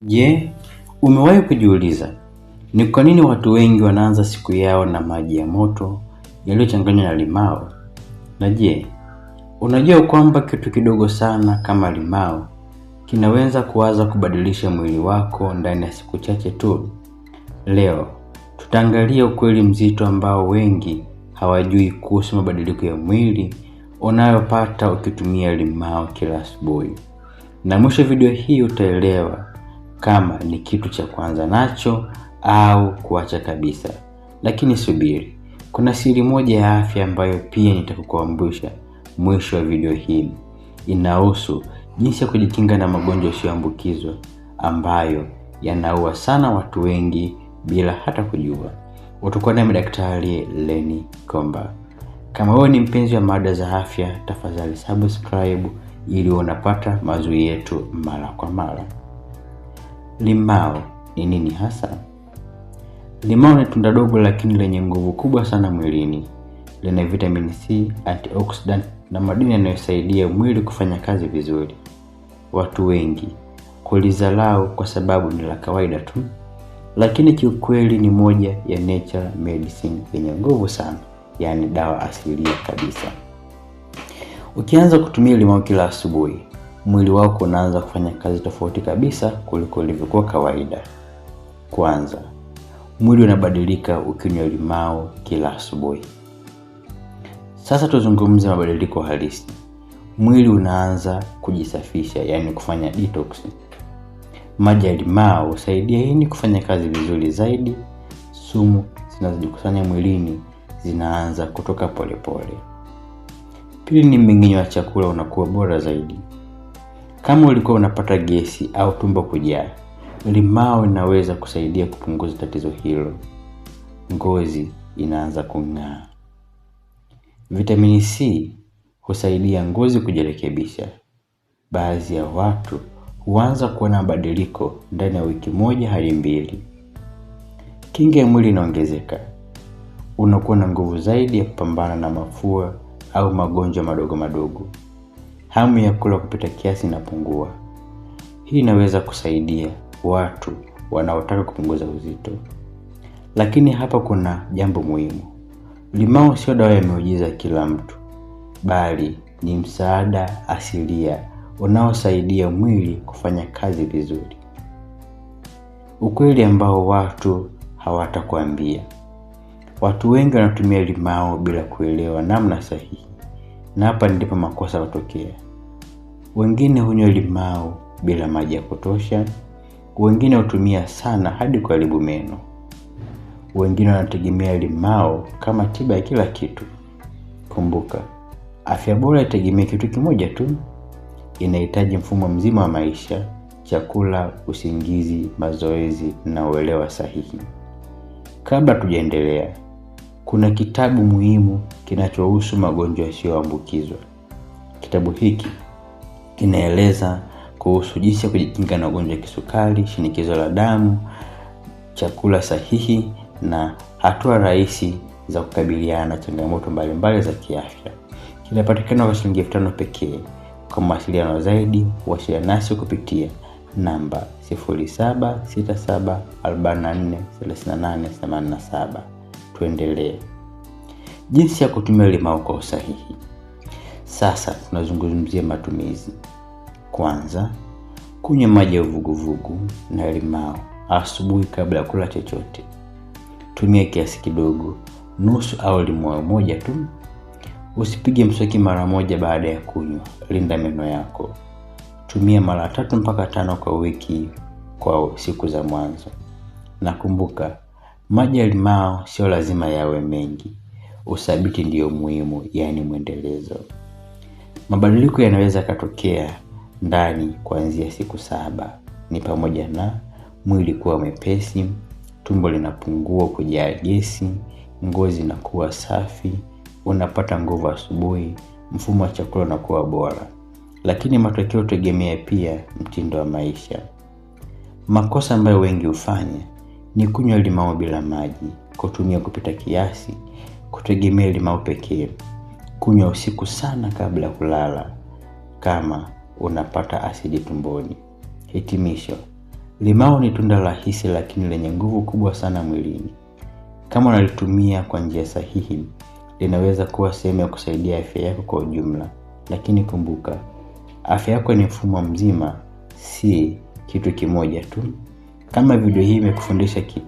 Je, umewahi kujiuliza ni kwa nini watu wengi wanaanza siku yao na maji ya moto yaliyochanganywa na limao? Na je, unajua kwamba kitu kidogo sana kama limao kinaweza kuanza kubadilisha mwili wako ndani ya siku chache tu? Leo tutaangalia ukweli mzito ambao wengi hawajui kuhusu mabadiliko ya mwili unayopata ukitumia limao kila asubuhi. Na mwisho video hii utaelewa kama ni kitu cha kuanza nacho au kuacha kabisa. Lakini subiri, kuna siri moja ya afya ambayo pia nitakukumbusha mwisho wa video hii. Inahusu jinsi ya kujikinga na magonjwa yasiyoambukizwa ambayo yanaua sana watu wengi bila hata kujua. Utakuwa nami Daktari Lenny Komba. Kama wewe ni mpenzi wa mada za afya, tafadhali subscribe ili unapata mazuri yetu mara kwa mara. Limao ni nini hasa? Limao ni tunda dogo lakini lenye nguvu kubwa sana mwilini. Lina vitamin C, antioxidant na madini yanayosaidia mwili kufanya kazi vizuri. Watu wengi kulidharau kwa sababu ni la kawaida tu, lakini kiukweli ni moja ya natural medicine yenye nguvu sana, yani dawa asilia kabisa. Ukianza kutumia limao kila asubuhi, mwili wako unaanza kufanya kazi tofauti kabisa kuliko ilivyokuwa kawaida. Kwanza, mwili unabadilika ukinywa limao kila asubuhi. Sasa tuzungumze mabadiliko halisi. Mwili unaanza kujisafisha, yani kufanya detox. Maji ya limao husaidia ini kufanya kazi vizuri zaidi. Sumu zinazojikusanya mwilini zinaanza kutoka polepole. Pili ni mmeng'enyo wa chakula unakuwa bora zaidi. Kama ulikuwa unapata gesi au tumbo kujaa, limao inaweza kusaidia kupunguza tatizo hilo. Ngozi inaanza kung'aa. Vitamini C husaidia ngozi kujirekebisha. Baadhi ya watu huanza kuona mabadiliko ndani ya wiki 1 hadi 2. Kinga ya mwili inaongezeka. Unakuwa na nguvu zaidi ya kupambana na mafua au magonjwa madogo madogo. Hamu ya kula kupita kiasi inapungua. Hii inaweza kusaidia watu wanaotaka kupunguza uzito. Lakini hapa kuna jambo muhimu. Limao sio dawa ya miujiza kila mtu, bali ni msaada asilia unaosaidia mwili kufanya kazi vizuri. Ukweli ambao watu hawatakwambia. Watu wengi wanatumia limao bila kuelewa namna sahihi. Na hapa ndipo makosa hutokea. Wengine hunywa limao bila maji ya kutosha. Wengine hutumia sana hadi kuharibu meno. Wengine wanategemea limao kama tiba ya kila kitu. Kumbuka, afya bora haitegemei kitu kimoja tu. Inahitaji mfumo mzima wa maisha: chakula, usingizi, mazoezi na uelewa sahihi. Kabla tujaendelea, kuna kitabu muhimu kinachohusu magonjwa yasiyoambukizwa. Kitabu hiki kinaeleza kuhusu jinsi ya kujikinga na ugonjwa wa kisukari, shinikizo la damu, chakula sahihi na hatua rahisi za kukabiliana na changamoto mbalimbali za kiafya. Kinapatikana kwa shilingi 5,000 pekee. Kwa mawasiliano zaidi, wasiliana nasi kupitia namba 0767443887. Tuendelee. Jinsi ya kutumia limao kwa usahihi. Sasa tunazungumzia matumizi. Kwanza, kunywa maji ya uvuguvugu na limao asubuhi kabla ya kula chochote. Tumia kiasi kidogo, nusu au limao moja tu. Usipige mswaki mara moja baada ya kunywa. Linda meno yako. Tumia mara 3 mpaka 5 kwa wiki kwa siku za mwanzo. Na kumbuka, maji ya limao sio lazima yawe mengi. Uthabiti ndio muhimu, yani mwendelezo. Mabadiliko yanaweza kutokea ndani kuanzia siku 7. Ni pamoja na mwili kuwa mwepesi, tumbo linapungua kujaa gesi, ngozi inakuwa safi, unapata nguvu asubuhi, mfumo wa chakula unakuwa bora. Lakini matokeo hutegemea pia mtindo wa maisha. Makosa ambayo wengi hufanya ni kunywa limao bila maji, kutumia kupita kiasi, kutegemea limao pekee, kunywa usiku sana kabla kulala kama unapata asidi tumboni. Hitimisho, Limao ni tunda rahisi lakini lenye nguvu kubwa sana mwilini. Kama unalitumia kwa njia sahihi, linaweza kuwa sehemu ya kusaidia afya yako kwa ujumla. Lakini kumbuka, afya yako ni mfumo mzima, si kitu kimoja tu. Kama video hii imekufundisha kitu